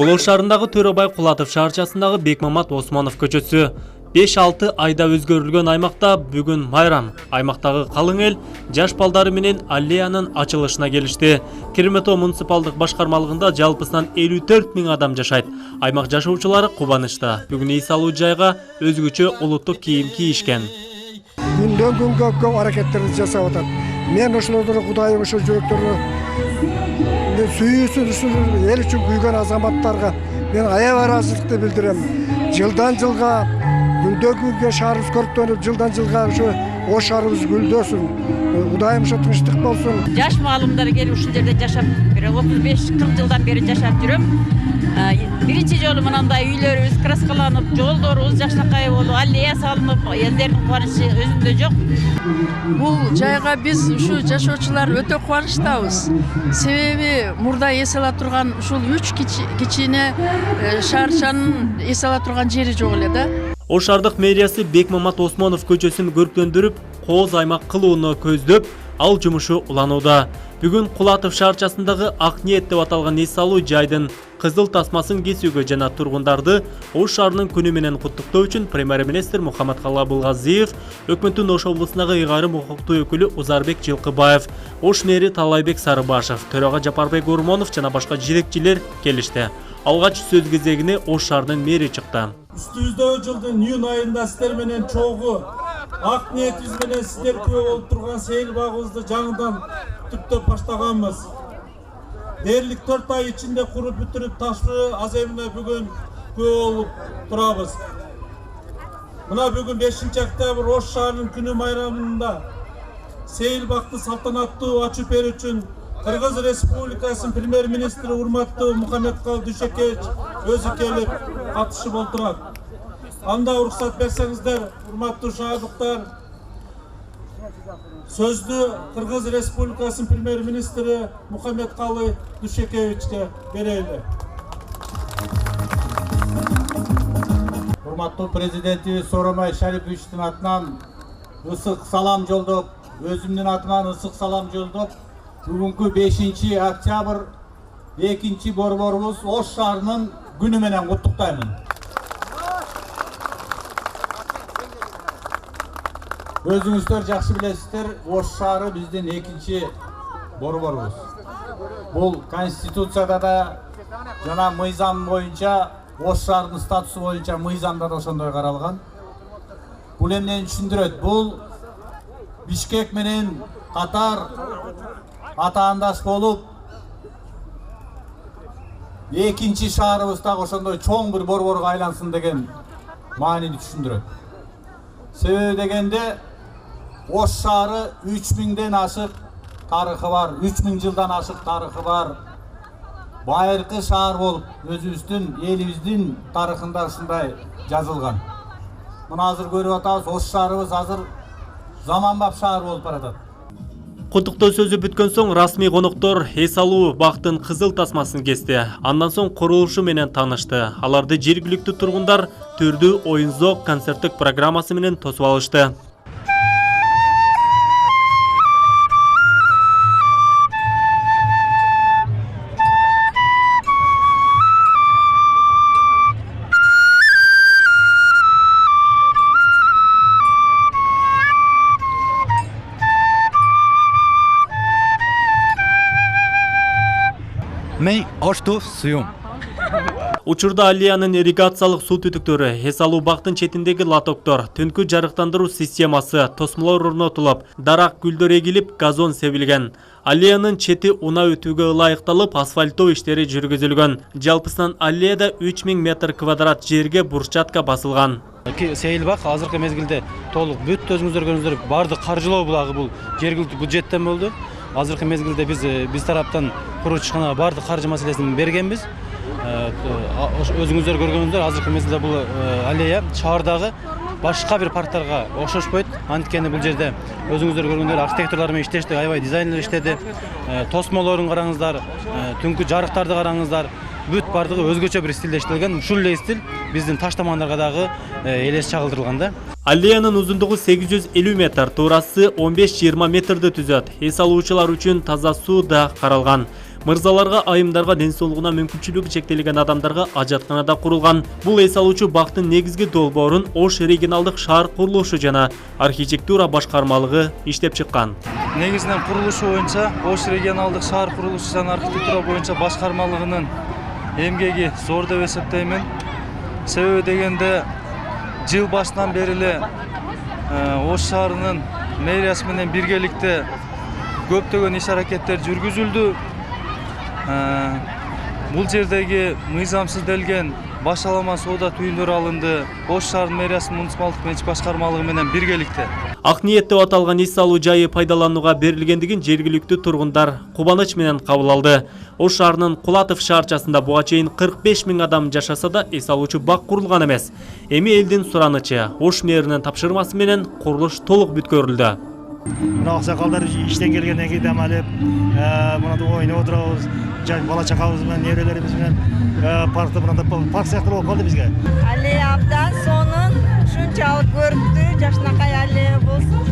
Улуу шаарындагы Төрөбай Кулатов шаарчасындагы Бекмамат Осмонов көчөсү 5-6 айда өзгөрүлгөн аймакта бүгүн майрам. Аймактагы калың эл жаш балдары менен аллеянын ачылышына келишти. Керметоо муниципалдык башкармалыгында жалпысынан 54 000 адам жашайт. Аймак жашоочулары кубанычта. Бүгүн эс алуу жайга өзгөчө улуттук кийим кийишкен. Күндөн күнгө көп аракеттерди жасап атат. Мен ошолорду Кудайым ошол жүрөктөрүнө сүйүүсүн эл үчүн күйгөн азаматтарга мен аябай ыраазычылыкты билдирем. Жылдан жылга күндөн күнгө шаарыбыз көрктөнүп, жылдан жылга ош шаарыбыз гүлдөсүн. Кудайым ошо тынчтык болсун. Жаш маалымдар келип ушул жерде жашап, 35-40 жылдан бери жашап жүрөм. Биринчи жолу мынандай үйлөрүбүз краскаланып, жолдорубуз жакшынакай болуп, аллея салынып, элдердин кубанычы өзүндө жок. Бул жайга биз ушу жашоочулар өтө кубанычтабыз. Себеби мурда эс ала турган ушул 3 кичине шаарчанын эс ала турган жери жок эле да. Ош шаардык мэриясы Бекмамат Осмонов көчөсүн көрктөндүрүп, кооз аймак кылууну көздөп, ал жумушу уланууда. Бүгүн Кулатов шаарчасындагы Ак ниет деп аталган эс алуу жайдын кызыл тасмасын кесүүгө жана тургундарды Ош шаарынын күнү менен куттуктоо үчүн премьер-министр Мухаммадкалый Абылгазиев, өкмөттүн Ош облусундагы ыйгарым укуктуу өкүлү Узарбек Жылкыбаев, Ош мэри Талайбек Сарыбашев, төрага Жапарбек Урмонов жана башка жетекчилер келишти. Алгач сөз кезегине Ош шаарынын мэри чыкты. Үстүбүздөгү жылдын июнь айында сиздер менен чогуу ак ниетибиз менен сиздер күбө болуп турган сейил багыбызды жаңыдан түптөп баштаганбыз. Дээрлик 4 ай ичинде куруп бүтүрүп ташкы аземине бүгүн күбө болуп турабыз. Мына бүгүн 5-октябрь Ош шаарынын күнү майрамында сейил бакты салтанаттуу ачып берүү үчүн Кыргыз Республикасынын премьер-министри урматтуу Мухаммадкалый Дүйшөкеевич өзү келип катышып отурат. Анда уруксат берсеңиздер, урматтуу шаардыктар, сөздү Кыргыз Республикасынын премьер-министри Мухаммадкалый Дүйшөкеевичке берели. Урматтуу президентибиз Сооронбай Шариповичтин атынан ысык салам жолдоп, өзүмдүн атыман ысык салам жолдоп, бүгүнкү 5-октябрь 2 борборубуз Ош шаарынын күнү менен куттуктаймын. Өзүңүздөр жакшы билесиздер, Ош шаары биздин 2 борборубуз. Бул конституцияда да жана мыйзам боюнча, Ош шаарынын статусу боюнча мыйзамда да ошондой каралган. Бул эмнени түшүндүрөт? Бул Бишкек менен катар атаандаш болуп, 2 шаарыбыз дагы ошондой чоң бир борборго айлансын деген маанини түшүндүрөт. Себеби дегенде Ош шаары 3000ден ашык тарыхы бар, 3000 жылдан ашык тарыхы бар. Байыркы шаар болуп, өзүбүздүн элибиздин тарыхында ушундай жазылган. Мына азыр көрүп атабыз, Ош шаарыбыз азыр заманбап шаар болуп баратат. Куттуктоо сөзү бүткөн соң расмий коноктор эс алуу бактын кызыл тасмасын кести. Андан соң курулушу менен таанышты. Аларды жергиликтүү тургундар түрдүү оюн-зоок концерттик программасы менен тосуп алышты. Мен Ошту суюм. Учурда аллеянын ирригациялык суу түтүктөрү, эс алуу бактын четиндеги лотоктор, түнкү жарыктандыруу системасы, тосмолор орнотулуп, дарак гүлдөр эгилип, газон себилген. Аллеянын чети унаа өтүүгө ылайыкталып, асфальттоо иштери жүргүзүлгөн. Жалпысынан аллеяда 3000 метр квадрат жерге брусчатка басылган. Сейил бак азыркы мезгилде толук бүт өзүңүздөр көрүңүздөр баардык каржылоо булагы бул жергиликтүү бюджеттен болду. Азыркы мезгилде биз тараптан курулушчуна баардык каржы маселесин бергенбиз. Өзүңүздөр көргөнүңүздөр азыркы мезгилде бул аллея шаардагы башка бир парктарга окшошпойт. Анткени бул жерде өзүңүздөр көргөндөр архитекторлор менен иштешти, аябай дизайнерлер иштеди. Тосмолорун караңыздар, түнкү жарыктарды караңыздар. Бүт бардыгы өзгөчө бир стилде иштелген. Ушул эле стил биздин Таштамандарга дагы элес чагылдырылган да. Аллеянын узундугу 850 метр, туурасы 15-20 метрди түзөт. Эс алуучулар үчүн таза суу да каралган. Мырзаларга, айымдарга, ден соолугуна мүмкүнчүлүгү чектелген адамдарга ажатканада курулган. Бул эс алуучу бактын негизги долбоорун Ош регионалдык шаар курулушу жана архитектура башкармалыгы иштеп чыккан. Негизинен курулушу боюнча Ош регионалдык шаар курулушу жана архитектура боюнча башкармалыгынын эмгеги зор деп эсептеймин. Себеби дегенде жыл башынан бери эле Ош шаарынын мэриясы менен биргеликте көптөгөн иш-аракеттер жүргүзүлдү. Бул жердеги мыйзамсызделген башаламан соода түйүндөрү алынды. Ош шаарынын мэриясынын муниципалдык менчик башкармалыгы менен биргеликте. Ак ниет деп аталган эс алуу жайы пайдаланууга берилгендигин жергиликтүү тургундар кубаныч менен кабыл алды. Ош шаарынын Кулатов шаарчасында буга чейин 45 000 адам жашаса да эс алуучу бак курулган эмес. Эми элдин суранычы Ош мэринин тапшырмасы менен курулуш толук бүткөрүлдү. Мына аксакалдар иштен келгенден кийин дем алып, мына ойноп отурабыз, бала чакабыз менен, неберелерибиз менен паркта парк сыяктуу болуп калды бизге. Аллея абдан сонун, ушунчалык көрүктүү, жашнакай аллея болсун.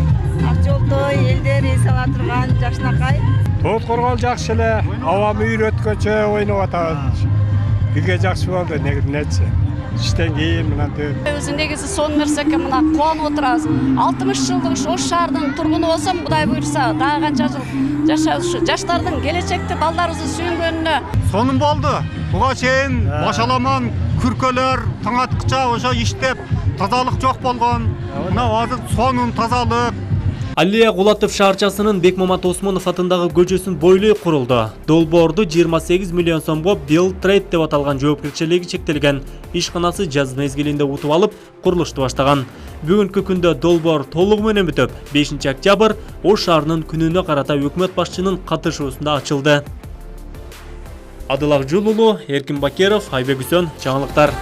Ак жолдо элдер эс ала турган жашнакай. Тоот коргол жакшы эле, абам үйрөткөнчө ойноп атабыз. Бизге жакшы болду, нече. İşten keyin mına dön. Өзү негизи сонун нерсеге мына кубанып отурабыз. 60 жылдык Ош шаарынын тургуну болсом, Кудай буйрса, дагы канча жыл жашашы. Жаштардын келечекте балдарыбызды сүйүнгөнүнө Sonun boldu. Buga чейин башаламан күркөлөр, таңаткыча ошо иштеп, тазалык жок болгон. Мына азыр сонун тазалык. Аллея Кулатов шаарчасынын Бекмамат Осмонов атындагы көчөсүн бойлой курулду. Долбоорду 28 миллион сомго Build Trade деп аталган жоопкерчилиги чектелген ишканасы жаз мезгилинде утуп алып, курулушту баштаган. Бүгүнкү күндө долбоор толугу менен бүтүп, 5 октябрь Ош шаарынын күнүнө карата өкмөт башчынын катышуусунда ачылды. Адыл Акжул уулу, Эркин Бакеров, Айбек Үсөн, жаңылыктар.